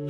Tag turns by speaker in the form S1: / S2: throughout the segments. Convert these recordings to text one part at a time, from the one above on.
S1: Hey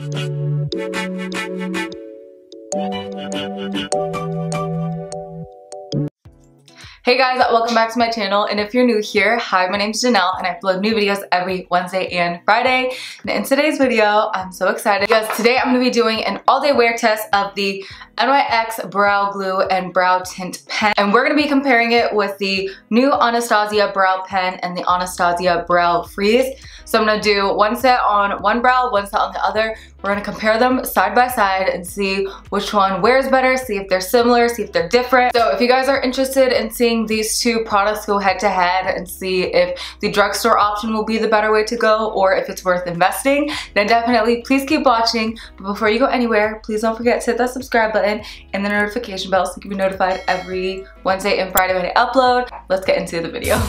S1: guys, welcome back to my channel, and if you're new here, hi, my name's Janelle and I upload new videos every Wednesday and Friday. And in today's video, I'm so excited because today I'm going to be doing an all-day wear test of the NYX Brow Glue and Brow Tint Pen, and we're going to be comparing it with the new Anastasia Brow Pen and the Anastasia Brow Freeze. So I'm going to do one set on one brow, one set on the other. We're going to compare them side by side and see which one wears better, see if they're similar, see if they're different. So if you guys are interested in seeing these two products go head to head and see if the drugstore option will be the better way to go or if it's worth investing, then definitely please keep watching. But before you go anywhere, please don't forget to hit that subscribe button and the notification bell so you can be notified every Wednesday and Friday when I upload. Let's get into the video.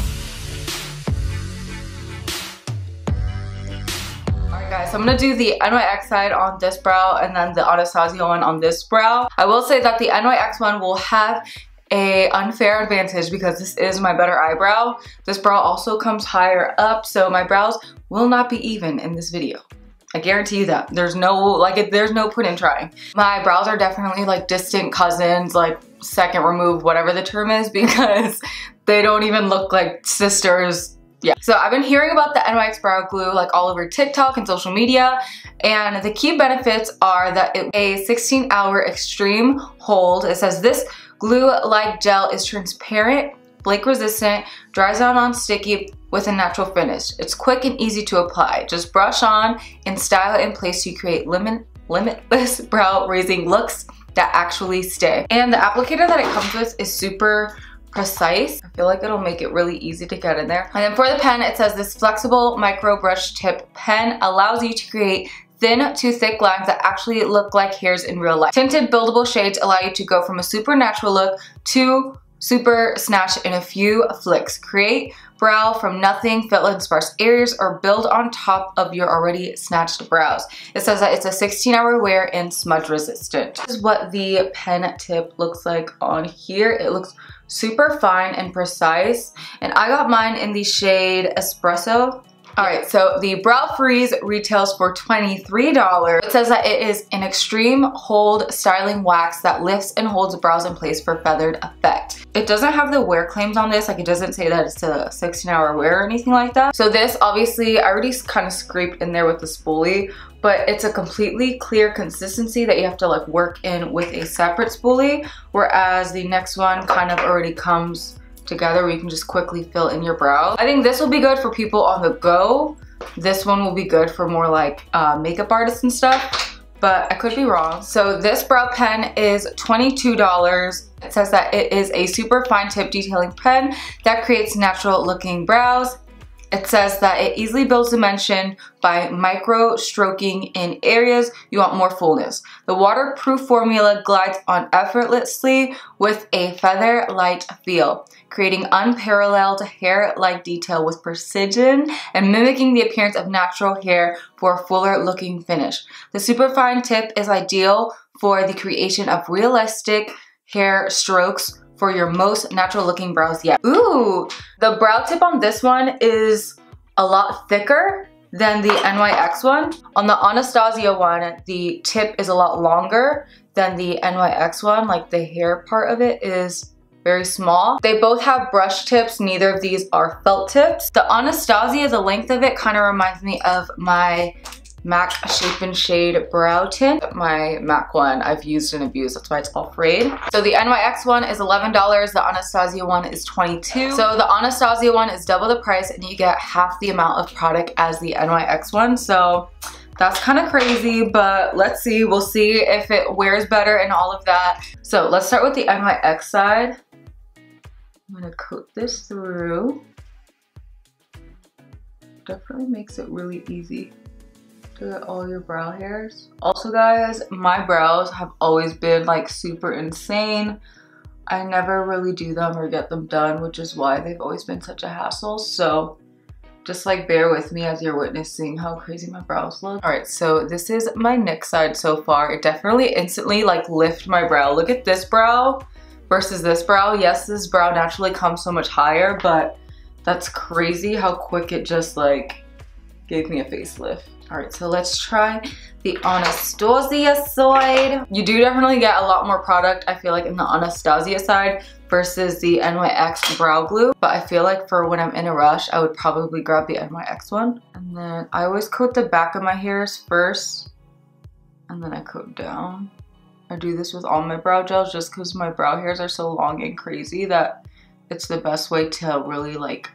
S1: Guys, so I'm gonna do the NYX side on this brow and then the Anastasia one on this brow. I will say that the NYX one will have an unfair advantage because this is my better eyebrow. This brow also comes higher up, so my brows will not be even in this video. I guarantee you that. There's no point in trying. My brows are definitely like distant cousins, like second removed, whatever the term is, because they don't even look like sisters. Yeah, so I've been hearing about the NYX Brow Glue like all over TikTok and social media, and the key benefits are that it's a 16-hour extreme hold. It says this glue-like gel is transparent, flake resistant, dries out non-sticky with a natural finish. It's quick and easy to apply. Just brush on and style it in place to create limitless brow raising looks that actually stay. And the applicator that it comes with is super precise. I feel like it'll make it really easy to get in there. And then for the pen, it says this flexible micro brush tip pen allows you to create thin to thick lines that actually look like hairs in real life. Tinted buildable shades allow you to go from a super natural look to super snatch in a few flicks. Create brow from nothing, fill in sparse areas, or build on top of your already snatched brows. It says that it's a 16-hour wear and smudge resistant. This is what the pen tip looks like on here. It looks super fine and precise, and I got mine in the shade Espresso. Alright, so the Brow Freeze retails for $23. It says that it is an extreme hold styling wax that lifts and holds brows in place for feathered effect. It doesn't have the wear claims on this, like it doesn't say that it's a 16-hour wear or anything like that. So this, obviously, I already kind of scraped in there with the spoolie, but it's a completely clear consistency that you have to like work in with a separate spoolie, whereas the next one kind of already comes together where you can just quickly fill in your brows. I think this will be good for people on the go. This one will be good for more like makeup artists and stuff, but I could be wrong. So this brow pen is $22. It says that it is a super fine tip detailing pen that creates natural looking brows. It says that it easily builds dimension by micro stroking in areas you want more fullness. The waterproof formula glides on effortlessly with a feather light feel, creating unparalleled hair-like detail with precision and mimicking the appearance of natural hair for a fuller looking finish. The superfine tip is ideal for the creation of realistic hair strokes for your most natural looking brows yet. Ooh, the brow tip on this one is a lot thicker than the NYX one. On the Anastasia one, the tip is a lot longer than the NYX one. Like the hair part of it is very small. They both have brush tips. Neither of these are felt tips. The Anastasia, the length of it kind of reminds me of my MAC Shape and Shade Brow Tint. My MAC one I've used and abused, that's why it's all frayed. So the NYX one is $11, the Anastasia one is $22. So the Anastasia one is double the price and you get half the amount of product as the NYX one. So that's kind of crazy, but let's see. We'll see if it wears better and all of that. So let's start with the NYX side. I'm gonna coat this through. Definitely makes it really easy to get all your brow hairs. Also guys, my brows have always been like super insane. I never really do them or get them done, which is why they've always been such a hassle. So just like bear with me as you're witnessing how crazy my brows look. Alright, so this is my NYX side so far. It definitely instantly like lifted my brow. Look at this brow versus this brow. Yes, this brow naturally comes so much higher, but that's crazy how quick it just like gave me a facelift. Alright, so let's try the Anastasia side. You do definitely get a lot more product, I feel like, in the Anastasia side versus the NYX brow glue. But I feel like for when I'm in a rush, I would probably grab the NYX one. And then I always coat the back of my hairs first, and then I coat down. I do this with all my brow gels just because my brow hairs are so long and crazy that it's the best way to really like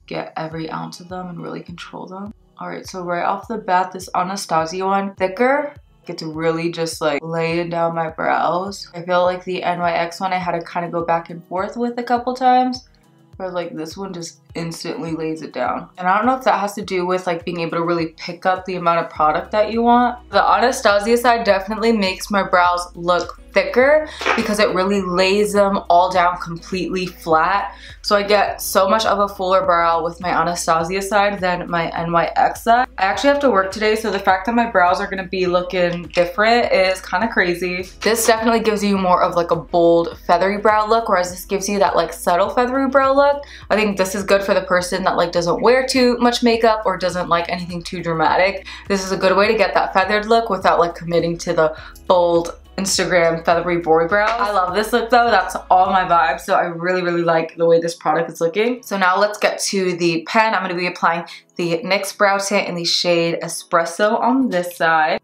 S1: get every ounce of them and really control them. Alright, so right off the bat, this Anastasia one, thicker. Get to really just like laying down my brows. I feel like the NYX one I had to kind of go back and forth with a couple times. Where like this one just instantly lays it down. And I don't know if that has to do with like being able to really pick up the amount of product that you want. The Anastasia side definitely makes my brows look thicker because it really lays them all down completely flat. So I get so much of a fuller brow with my Anastasia side than my NYX side. I actually have to work today, so the fact that my brows are going to be looking different is kind of crazy. This definitely gives you more of like a bold feathery brow look, whereas this gives you that like subtle feathery brow look. I think this is good for the person that like doesn't wear too much makeup or doesn't like anything too dramatic. This is a good way to get that feathered look without like committing to the bold Instagram feathery boy brows. I love this look though. That's all my vibe. So I really like the way this product is looking. So now let's get to the pen. I'm going to be applying the NYX brow tint in the shade Espresso on this side.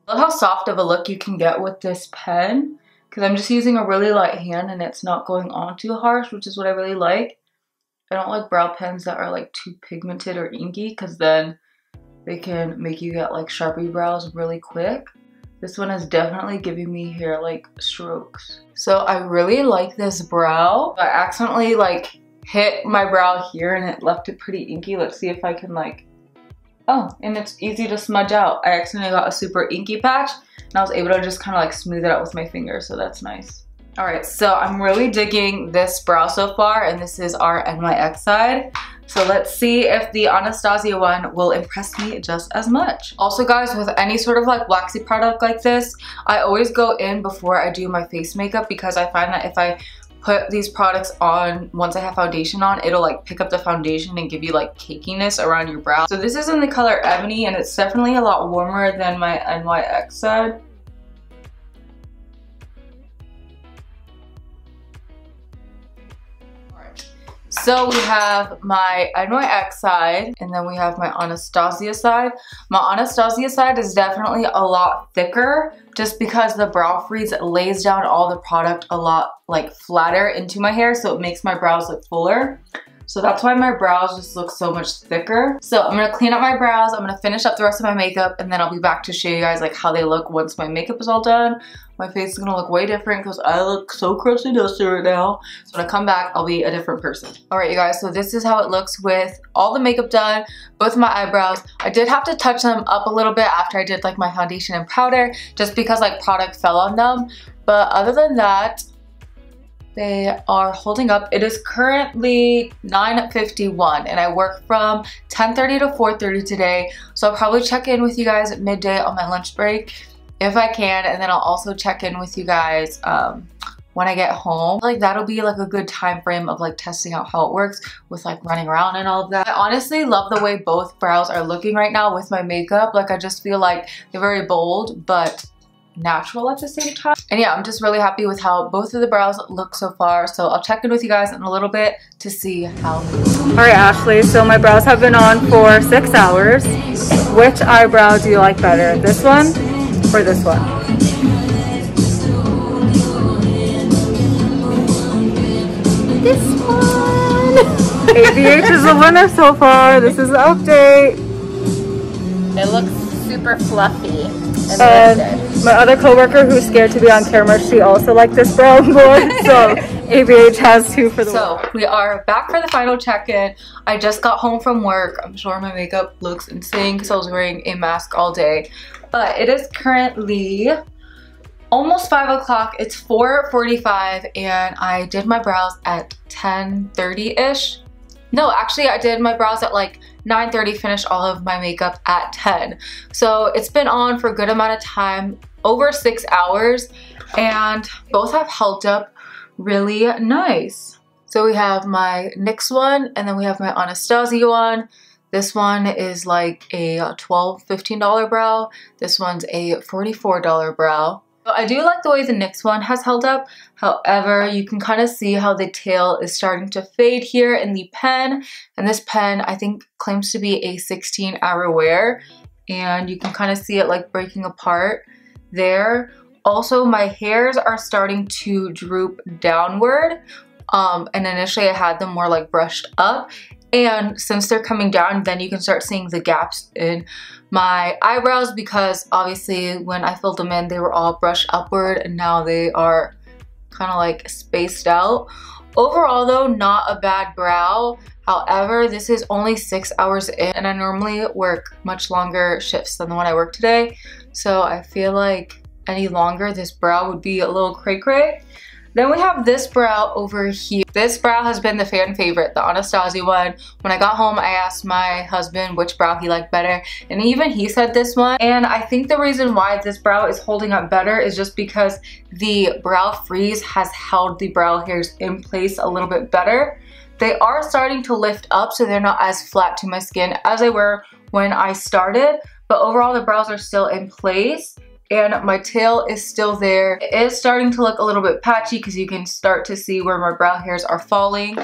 S1: Love how soft of a look you can get with this pen because I'm just using a really light hand and it's not going on too harsh, which is what I really like. I don't like brow pens that are like too pigmented or inky because then they can make you get like Sharpie brows really quick. This one is definitely giving me hair like strokes. So I really like this brow. I accidentally like hit my brow here and it left it pretty inky. Let's see if I can like, oh, and it's easy to smudge out. I accidentally got a super inky patch and I was able to just kind of like smooth it out with my finger, so that's nice. Alright, so I'm really digging this brow so far, and this is our NYX side. So let's see if the Anastasia one will impress me just as much. Also guys, with any sort of like waxy product like this, I always go in before I do my face makeup because I find that if I put these products on once I have foundation on, it'll like pick up the foundation and give you like cakiness around your brow. So this is in the color Ebony and it's definitely a lot warmer than my NYX side. So we have my NYX side and then we have my Anastasia side. My Anastasia side is definitely a lot thicker just because the brow freeze lays down all the product a lot like flatter into my hair, so it makes my brows look fuller. So that's why my brows just look so much thicker. So I'm gonna clean up my brows, I'm gonna finish up the rest of my makeup, and then I'll be back to show you guys like how they look once my makeup is all done. My face is gonna look way different because I look so crusty dusty right now. So when I come back, I'll be a different person. All right, you guys, so this is how it looks with all the makeup done, both my eyebrows. I did have to touch them up a little bit after I did like my foundation and powder, just because like product fell on them. But other than that, they are holding up. It is currently 9:51 and I work from 10:30 to 4:30 today. So I'll probably check in with you guys at midday on my lunch break if I can, and then I'll also check in with you guys when I get home. Like that'll be like a good time frame of like testing out how it works with like running around and all of that. I honestly love the way both brows are looking right now with my makeup. Like I just feel like they're very bold but natural at the same time. And yeah, I'm just really happy with how both of the brows look so far. So I'll check in with you guys in a little bit to see how. All right, Ashley, so my brows have been on for 6 hours. Which eyebrow do you like better? This one or this one? This one! ABH is the winner so far. This is the update.
S2: It looks super fluffy.
S1: And my other coworker who's scared to be on camera, she also liked this brow more, so ABH has 2 for the win. So we are back for the final check-in. I just got home from work. I'm sure my makeup looks insane because I was wearing a mask all day. But it is currently almost 5 o'clock. It's 4:45 and I did my brows at 10:30-ish. No, actually I did my brows at like 9:30, finished all of my makeup at 10. So it's been on for a good amount of time, over 6 hours, and both have held up really nice. So we have my NYX one and then we have my Anastasia one. This one is like a $12, $15 brow. This one's a $44 brow. I do like the way the NYX one has held up. However, you can kind of see how the tail is starting to fade here in the pen. And this pen, I think, claims to be a 16-hour wear. And you can kind of see it like breaking apart there. Also, my hairs are starting to droop downward. And initially I had them more like brushed up. And since they're coming down, then you can start seeing the gaps in my eyebrows, because obviously when I filled them in, they were all brushed upward and now they are kind of like spaced out. Overall though, not a bad brow. However, this is only 6 hours in and I normally work much longer shifts than the one I work today. So I feel like any longer this brow would be a little cray-cray. Then we have this brow over here. This brow has been the fan favorite, the Anastasia one. When I got home, I asked my husband which brow he liked better, and even he said this one. And I think the reason why this brow is holding up better is just because the brow freeze has held the brow hairs in place a little bit better. They are starting to lift up, so they're not as flat to my skin as they were when I started, but overall the brows are still in place. And my tail is still there. It is starting to look a little bit patchy because you can start to see where my brow hairs are falling.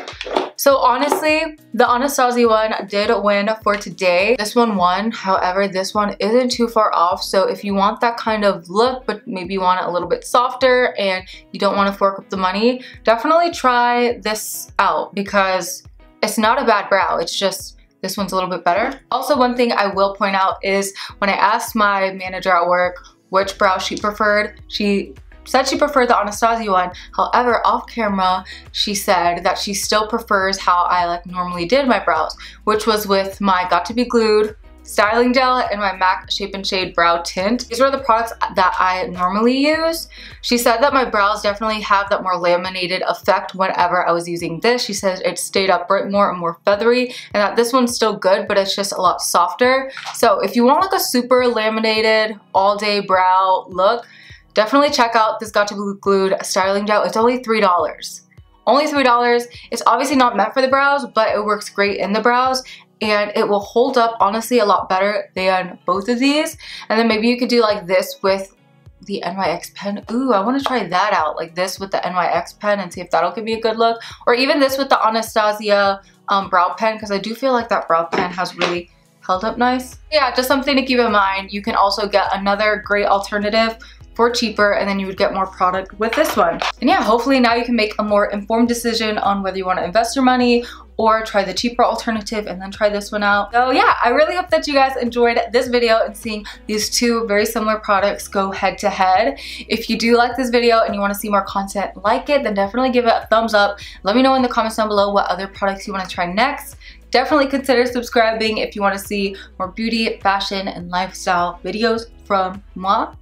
S1: So honestly, the Anastasia one did win for today. This one won, however, this one isn't too far off. So if you want that kind of look, but maybe you want it a little bit softer and you don't want to fork up the money, definitely try this out because it's not a bad brow. It's just this one's a little bit better. Also, one thing I will point out is when I asked my manager at work which brow she preferred, she said she preferred the Anastasia one. However, off camera, she said that she still prefers how I like normally did my brows, which was with my Got To Be Glued styling gel and my MAC Shape and Shade brow tint. These were the products that I normally use. She said that my brows definitely have that more laminated effect whenever I was using this. She said it stayed up more and more feathery, and that this one's still good, but it's just a lot softer. So if you want like a super laminated all day brow look, definitely check out this Got To Be Glued styling gel. It's only $3. Only $3. It's obviously not meant for the brows, but it works great in the brows. And it will hold up honestly a lot better than both of these. And then maybe you could do like this with the NYX pen. Ooh, I want to try that out, like this with the NYX pen, and see if that'll give me a good look. Or even this with the Anastasia brow pen, because I do feel like that brow pen has really held up nice. Yeah, just something to keep in mind. You can also get another great alternative for cheaper, and then you would get more product with this one. And yeah, hopefully now you can make a more informed decision on whether you want to invest your money or try the cheaper alternative and then try this one out. So yeah, I really hope that you guys enjoyed this video and seeing these two very similar products go head to head. If you do like this video and you want to see more content like it, then definitely give it a thumbs up. Let me know in the comments down below what other products you want to try next. Definitely consider subscribing if you want to see more beauty, fashion, and lifestyle videos from moi.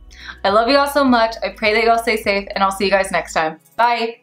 S1: I love you all so much. I pray that you all stay safe, and I'll see you guys next time. Bye!